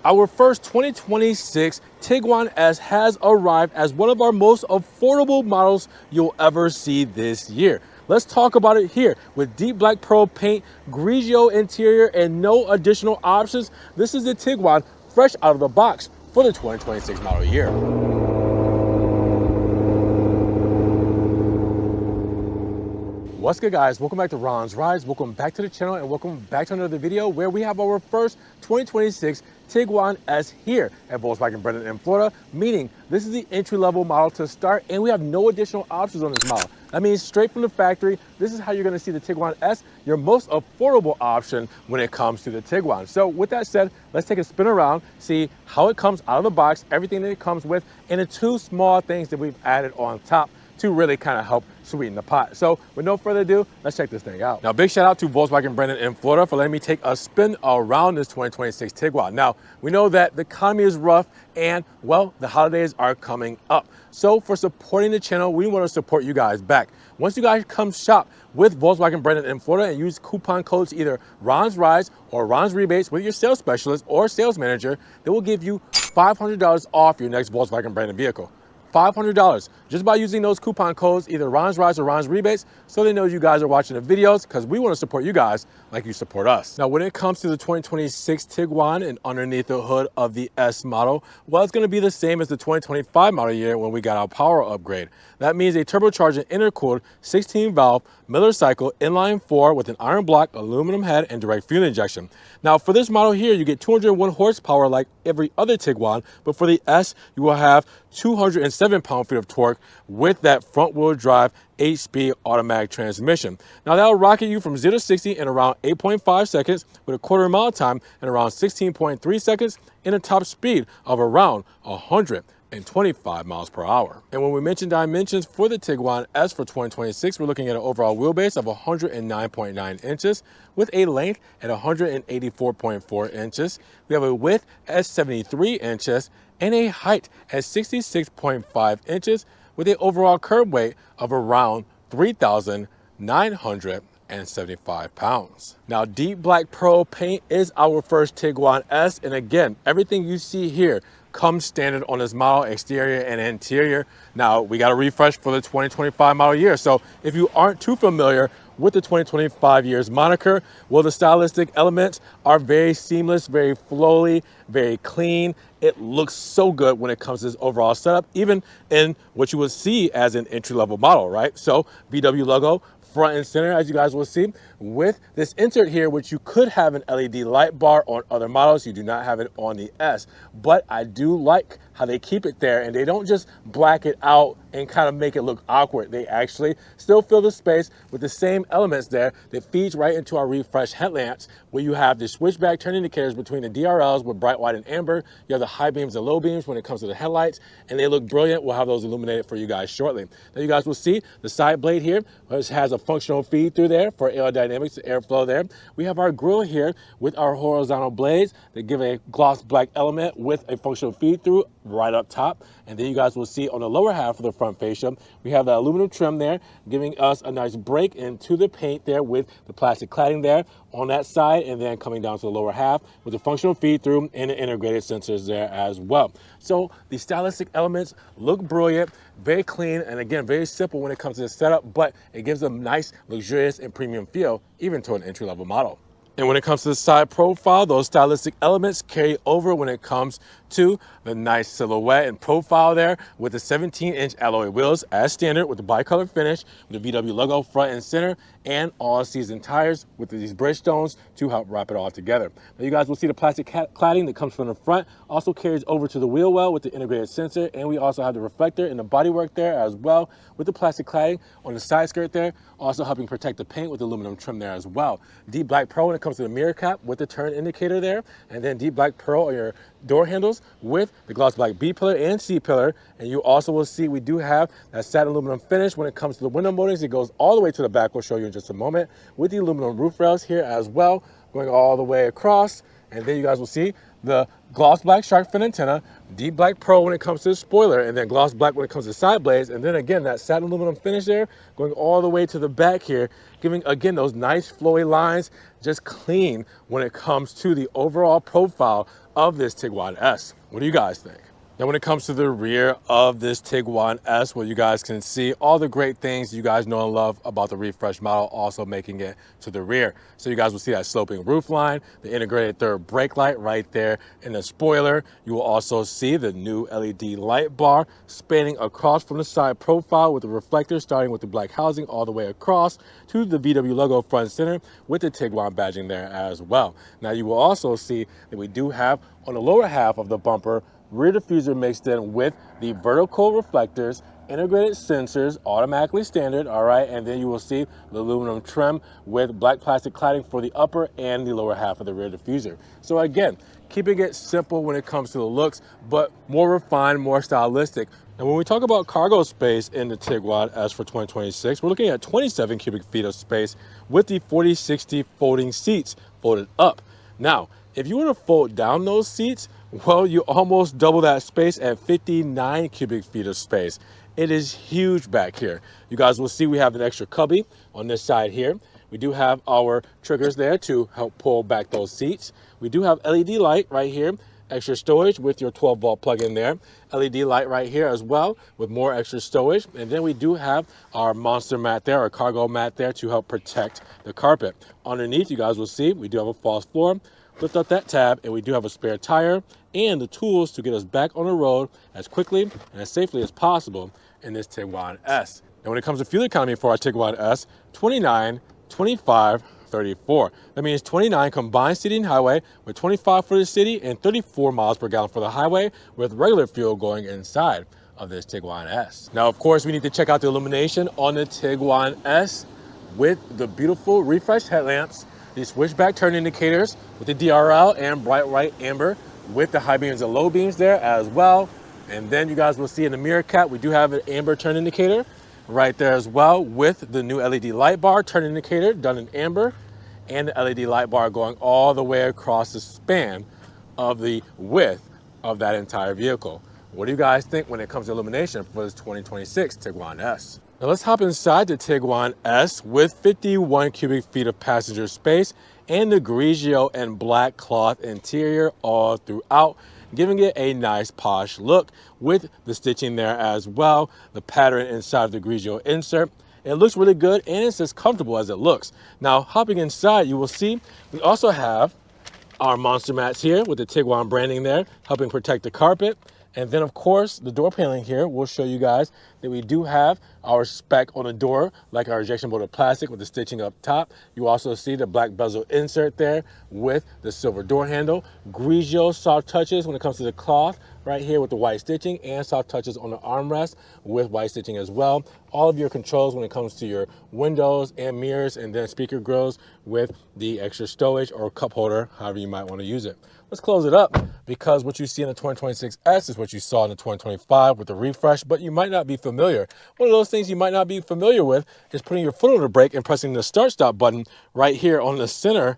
Our first 2026 Tiguan S has arrived as one of our most affordable models you'll ever see this year. Let's talk about it here. With deep black pearl paint, Grigio interior, and no additional options, this is the Tiguan fresh out of the box for the 2026 model year. What's good, guys? Welcome back to Ron's Rides. Welcome back to the channel and welcome back to another video where we have our first 2026 Tiguan S here at Volkswagen Brendan in Florida, meaning this is the entry-level model to start and we have no additional options on this model. That means straight from the factory, this is how you're gonna see the Tiguan S, your most affordable option when it comes to the Tiguan. So with that said, let's take a spin around, see how it comes out of the box, everything that it comes with, and the two small things that we've added on top to really kind of help sweeten the pot. So with no further ado, let's check this thing out. Now, big shout out to Volkswagen Brendan in Florida for letting me take a spin around this 2026 Tiguan. Now, we know that the economy is rough and, well, the holidays are coming up. So for supporting the channel, we want to support you guys back. Once you guys come shop with Volkswagen Brendan in Florida and use coupon codes either Ron's Rides or Ron's Rebates with your sales specialist or sales manager, they will give you $500 off your next Volkswagen Brendan vehicle. $500 just by using those coupon codes, either Ron's Rides or Ron's Rebates, so they know you guys are watching the videos because we want to support you guys like you support us. Now, when it comes to the 2026 Tiguan and underneath the hood of the S model, well, it's going to be the same as the 2025 model year when we got our power upgrade. That means a turbocharged and intercooled 16-valve Miller cycle inline 4 with an iron block, aluminum head, and direct fuel injection. Now, for this model here, you get 201 horsepower like every other Tiguan, but for the S, you will have 207 pound-feet of torque with that front-wheel drive 8-speed automatic transmission. Now, that'll rocket you from 0 to 60 in around 8.5 seconds with a quarter mile time in around 16.3 seconds and a top speed of around 125 miles per hour. And when we mention dimensions for the Tiguan S for 2026, we're looking at an overall wheelbase of 109.9 inches with a length at 184.4 inches. We have a width at 73 inches and a height at 66.5 inches with an overall curb weight of around 3,975 pounds. Now, deep black pearl paint is our first Tiguan S, and again, everything you see here comes standard on this model, exterior and interior. Now, we got a refresh for the 2025 model year, so if you aren't too familiar with the 2025 year's moniker, well, the stylistic elements are very seamless, very flowy, very clean. It looks so good when it comes to this overall setup, even in what you would see as an entry-level model, right? So VW logo front and center, as you guys will see, with this insert here, which you could have an LED light bar on other models. You do not have it on the S, but I do like how they keep it there and they don't just black it out and kind of make it look awkward. They actually still fill the space with the same elements there that feeds right into our refreshed headlamps, where you have the switchback turn indicators between the DRLs with bright white and amber. You have the high beams and low beams when it comes to the headlights, and they look brilliant. We'll have those illuminated for you guys shortly. Now, you guys will see the side blade here, which has a functional feed through there for aerodynamics, airflow there. We have our grille here with our horizontal blades that give a gloss black element with a functional feed through right up top. And then you guys will see on the lower half of the front fascia, we have the aluminum trim there, giving us a nice break into the paint there with the plastic cladding there on that side, and then coming down to the lower half with the functional feed through and the integrated sensors there as well. So the stylistic elements look brilliant, very clean, and again, very simple when it comes to the setup, but it gives a nice, luxurious, and premium feel even to an entry-level model. And when it comes to the side profile, those stylistic elements carry over when it comes to the nice silhouette and profile there with the 17-inch alloy wheels as standard with the bicolor finish, with the VW logo front and center, and all-season tires with these Bridgestones to help wrap it all together. Now, you guys will see the plastic cladding that comes from the front also carries over to the wheel well with the integrated sensor, and we also have the reflector and the bodywork there as well with the plastic cladding on the side skirt there, also helping protect the paint with the aluminum trim there as well. Deep black pearl when it comes to the mirror cap with the turn indicator there, and then deep black pearl on your door handles with the gloss black B pillar and C pillar. And you also will see we do have that satin aluminum finish when it comes to the window moldings. It goes all the way to the back. We'll show you in just a moment with the aluminum roof rails here as well, going all the way across. And then you guys will see the gloss black shark fin antenna, deep black pearl when it comes to the spoiler, and then gloss black when it comes to side blades. And then again, that satin aluminum finish there going all the way to the back here, giving again those nice flowy lines, just clean when it comes to the overall profile of this Tiguan S. What do you guys think? Now, when it comes to the rear of this Tiguan S, well, you guys can see all the great things you guys know and love about the refresh model also making it to the rear. So you guys will see that sloping roof line, the integrated third brake light right there in the spoiler. You will also see the new LED light bar spanning across from the side profile with the reflector starting with the black housing all the way across to the VW logo front center with the Tiguan badging there as well. Now, you will also see that we do have on the lower half of the bumper rear diffuser mixed in with the vertical reflectors, integrated sensors, automatically standard, all right, and then you will see the aluminum trim with black plastic cladding for the upper and the lower half of the rear diffuser. So again, keeping it simple when it comes to the looks, but more refined, more stylistic. And when we talk about cargo space in the Tiguan S for 2026, we're looking at 27 cubic feet of space with the 40/60 folding seats folded up. Now, if you were to fold down those seats, well, you almost double that space at 59 cubic feet of space. It is huge back here. You guys will see we have an extra cubby on this side here. We do have our triggers there to help pull back those seats. We do have LED light right here, extra storage with your 12-volt plug in there. LED light right here as well with more extra storage. And then we do have our monster mat there, our cargo mat there to help protect the carpet. Underneath, you guys will see we do have a false floor. Lift up that tab and we do have a spare tire and the tools to get us back on the road as quickly and as safely as possible in this Tiguan S. And when it comes to fuel economy for our Tiguan S, 29, 25, 34. That means 29 combined city and highway with 25 for the city and 34 miles per gallon for the highway with regular fuel going inside of this Tiguan S. Now, of course, we need to check out the illumination on the Tiguan S with the beautiful refreshed headlamps, the switchback turn indicators with the DRL and bright white amber with the high beams and low beams there as well. And then you guys will see in the mirror cap, we do have an amber turn indicator right there as well with the new LED light bar turn indicator done in amber and the LED light bar going all the way across the span of the width of that entire vehicle. What do you guys think when it comes to illumination for this 2026 Tiguan S? Now let's hop inside the Tiguan S with 51 cubic feet of passenger space and the Grigio and black cloth interior all throughout, giving it a nice posh look with the stitching there as well, the pattern inside of the Grigio insert. It looks really good and it's as comfortable as it looks. Now hopping inside, you will see we also have our monster mats here with the Tiguan branding there, helping protect the carpet. And then, of course, the door paneling here will show you guys that we do have our spec on the door, like our injection molded plastic with the stitching up top. You also see the black bezel insert there with the silver door handle. Grigio soft touches when it comes to the cloth right here with the white stitching, and soft touches on the armrest with white stitching as well. All of your controls when it comes to your windows and mirrors, and then speaker grills with the extra stowage or cup holder, however you might want to use it. Let's close it up, because what you see in the 2026 S is what you saw in the 2025 with the refresh, but you might not be familiar. One of those things you might not be familiar with is putting your foot on the brake and pressing the start-stop button right here on the center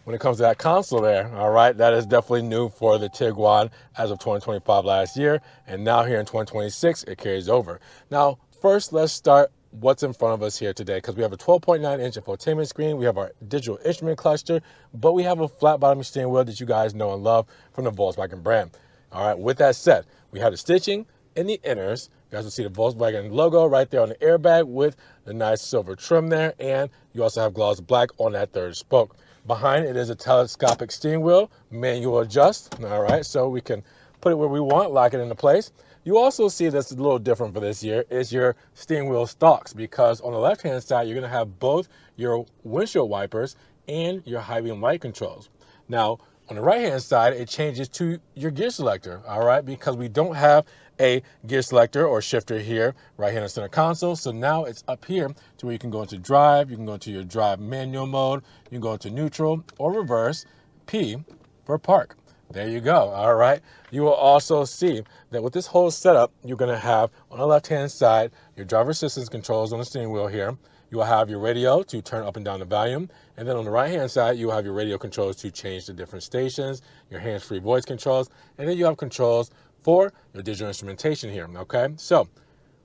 when it comes to that console there. All right, that is definitely new for the Tiguan as of 2025 last year, and now here in 2026, it carries over. Now, first, let's start what's in front of us here today, because we have a 12.9-inch infotainment screen, we have our digital instrument cluster, but we have a flat bottom steering wheel that you guys know and love from the Volkswagen brand. All right, with that said, we have the stitching in the inners. You guys will see the Volkswagen logo right there on the airbag with the nice silver trim there, and you also have gloss black on that third spoke. Behind it is a telescopic steering wheel, manual adjust, all right, so we can put it where we want, lock it into place. You also see that's a little different for this year is your steering wheel stalks, because on the left-hand side, you're gonna have both your windshield wipers and your high beam light controls. Now, on the right-hand side, it changes to your gear selector, all right, because we don't have a gear selector or shifter here, right here in the center console. So now it's up here to where you can go into drive, you can go into your drive manual mode, you can go into neutral or reverse, P for park. There you go, all right. You will also see that with this whole setup, you're gonna have on the left-hand side, your driver assistance controls on the steering wheel here. You will have your radio to turn up and down the volume. And then on the right-hand side, you will have your radio controls to change the different stations, your hands-free voice controls, and then you have controls for your digital instrumentation here, okay? So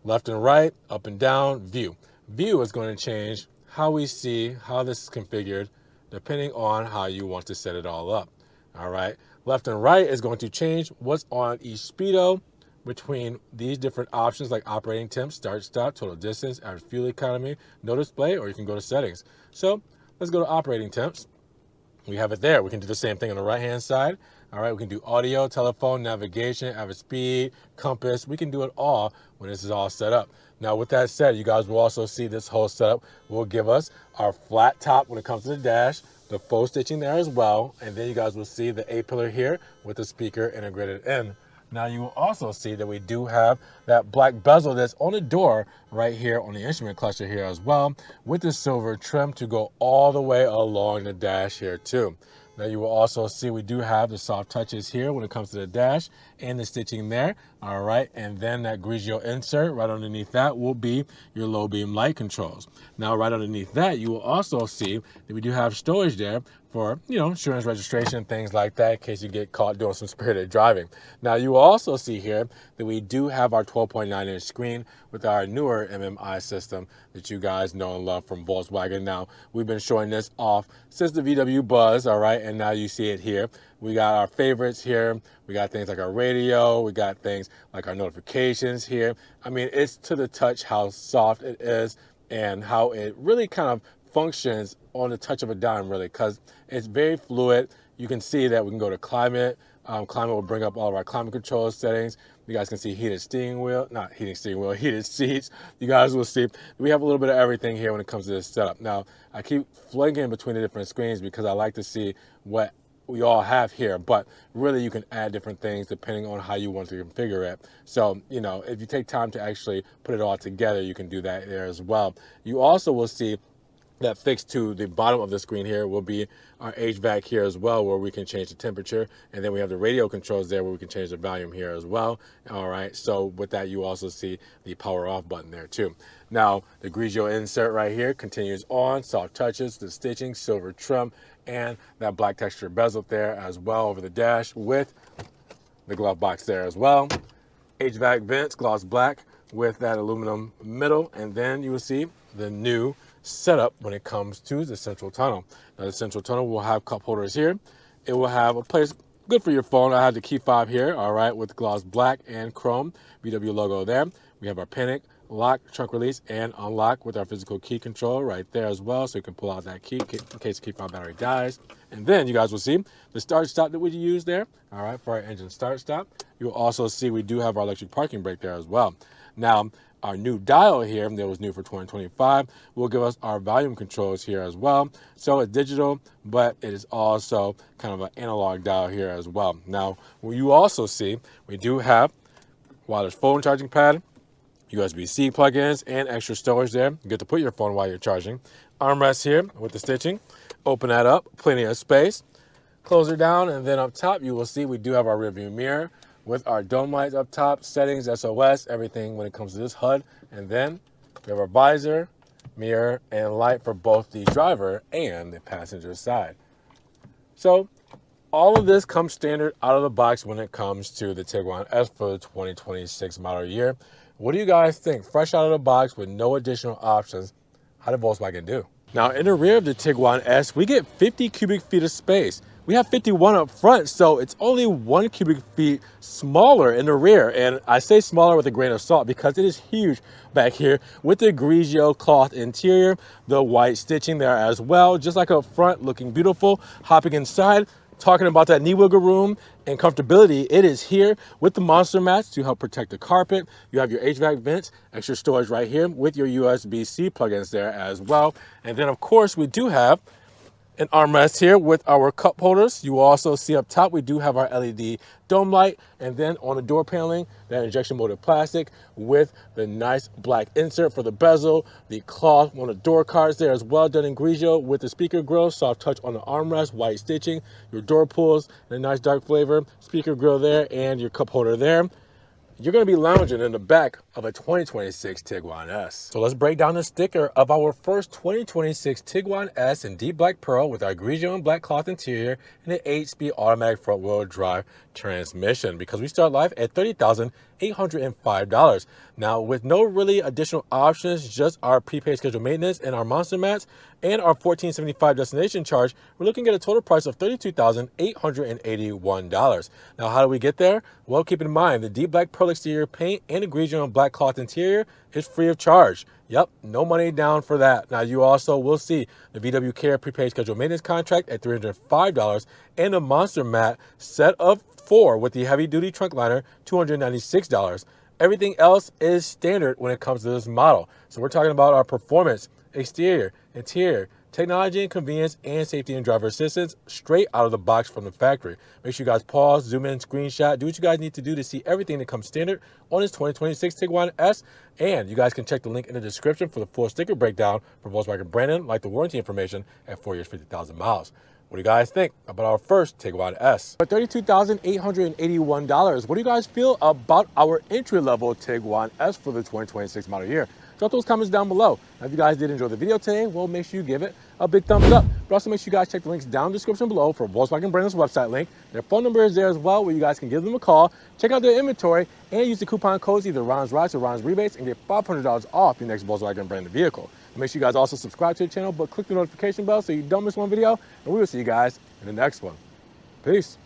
left and right, up and down, view. View is going to change how we see how this is configured depending on how you want to set it all up. All right, left and right is going to change what's on each speedo between these different options like operating temp, start, stop, total distance, average fuel economy, no display, or you can go to settings. So let's go to operating temps. We have it there. We can do the same thing on the right hand side. All right, we can do audio, telephone, navigation, average speed, compass. We can do it all when this is all set up. Now, with that said, you guys will also see this whole setup will give us our flat top when it comes to the dash, the faux stitching there as well, and then you guys will see the A-pillar here with the speaker integrated in. Now you will also see that we do have that black bezel that's on the door right here on the instrument cluster here as well, with the silver trim to go all the way along the dash here too. Now you will also see we do have the soft touches here when it comes to the dash and the stitching there. All right, and then that Grigio insert right underneath that will be your low beam light controls. Now right underneath that, you will also see that we do have storage there for, insurance registration, things like that, in case you get caught doing some spirited driving. Now you will also see here that we do have our 12.9-inch screen with our newer MMI system that you guys know and love from Volkswagen. Now, we've been showing this off since the VW Buzz, all right, and now you see it here. We got our favorites here. We got things like our radio. We got things like our notifications here. I mean, it's to the touch how soft it is and how it really kind of functions on the touch of a dime, really, because it's very fluid. You can see that we can go to climate. Climate will bring up all of our climate control settings. You guys can see heated steering wheel, not heating steering wheel, heated seats. You guys will see we have a little bit of everything here when it comes to this setup. Now, I keep flinging between the different screens because I like to see what we all have here, but really you can add different things depending on how you want to configure it. So, if you take time to actually put it all together, you can do that there as well. You also will see that fixed to the bottom of the screen here will be our HVAC here as well, where we can change the temperature. And then we have the radio controls there where we can change the volume here as well. All right, so with that, you also see the power off button there too. Now, the Grigio insert right here continues on, soft touches, the stitching, silver trim, and that black texture bezel there as well over the dash with the glove box there as well. HVAC vents, gloss black with that aluminum middle. And then you will see the new setup when it comes to the central tunnel. Now the central tunnel will have cup holders here. It will have a place good for your phone. I have the key fob here, all right, with gloss black and chrome VW logo there. We have our panic, lock, trunk release, and unlock with our physical key control right there as well, so you can pull out that key in case the key fob battery dies. And then you guys will see the start stop that we use there, all right, for our engine start stop. You'll also see we do have our electric parking brake there as well. Now, our new dial here that was new for 2025 will give us our volume controls here as well. So it's digital, but it is also kind of an analog dial here as well. Now, what you also see, we do have wireless phone charging pad, USB-C plugins, and extra storage there. You get to put your phone while you're charging. Armrest here with the stitching. Open that up, plenty of space. Close it down, and then up top, you will see we do have our rearview mirror with our dome lights up top, settings, SOS, everything when it comes to this HUD. And then we have our visor, mirror, and light for both the driver and the passenger side. So all of this comes standard out of the box when it comes to the Tiguan S for the 2026 model year. What do you guys think? Fresh out of the box with no additional options, how did Volkswagen do? Now, in the rear of the Tiguan S, we get 50 cubic feet of space. We have 51 up front, so it's only 1 cubic feet smaller in the rear. And I say smaller with a grain of salt because it is huge back here with the Grigio cloth interior, the white stitching there as well, just like up front, looking beautiful. Hopping inside, talking about that knee wiggle room and comfortability, it is here with the monster mats to help protect the carpet. You have your HVAC vents, extra storage right here with your USB-C plugins there as well. And then of course we do have an armrest here with our cup holders. You will also see up top we do have our LED dome light, and then on the door paneling, that injection molded plastic with the nice black insert for the bezel, the cloth on the door cards there as well, done in Grigio with the speaker grill, soft touch on the armrest, white stitching, your door pulls, and a nice dark flavor, speaker grill there, and your cup holder there. You're going to be lounging in the back of a 2026 Tiguan S. So let's break down the sticker of our first 2026 Tiguan S in deep black pearl with our Grigio and black cloth interior and an 8-speed automatic front-wheel drive transmission, because we start live at $30,805. Now, with no really additional options, just our prepaid scheduled maintenance and our monster mats, and our $1,475 destination charge, we're looking at a total price of $32,881. Now, how do we get there? Well, keep in mind, the deep black pearl exterior paint and the Grigio and black cloth interior is free of charge. Yep, no money down for that. Now, you also will see the VW Care prepaid scheduled maintenance contract at $305 and a Monster Mat set of 4 with the heavy duty trunk liner, $296. Everything else is standard when it comes to this model. So we're talking about our performance, exterior, interior, technology and convenience, and safety and driver assistance straight out of the box from the factory. Make sure you guys pause, zoom in, screenshot, do what you guys need to do to see everything that comes standard on this 2026 Tiguan S. And you guys can check the link in the description for the full sticker breakdown for Volkswagen Brandon, like the warranty information at 4 years, 50,000 miles. What do you guys think about our first Tiguan S? For $32,881, what do you guys feel about our entry-level Tiguan S for the 2026 model year? Drop those comments down below. Now, if you guys did enjoy the video today, well, make sure you give it a big thumbs up. But also make sure you guys check the links down in the description below for Volkswagen Brandon's website link. Their phone number is there as well, where you guys can give them a call, check out their inventory, and use the coupon codes either Ron's Rides or Ron's Rebates and get $500 off your next Volkswagen Brandon vehicle. And make sure you guys also subscribe to the channel, but click the notification bell so you don't miss one video, and we will see you guys in the next one. Peace.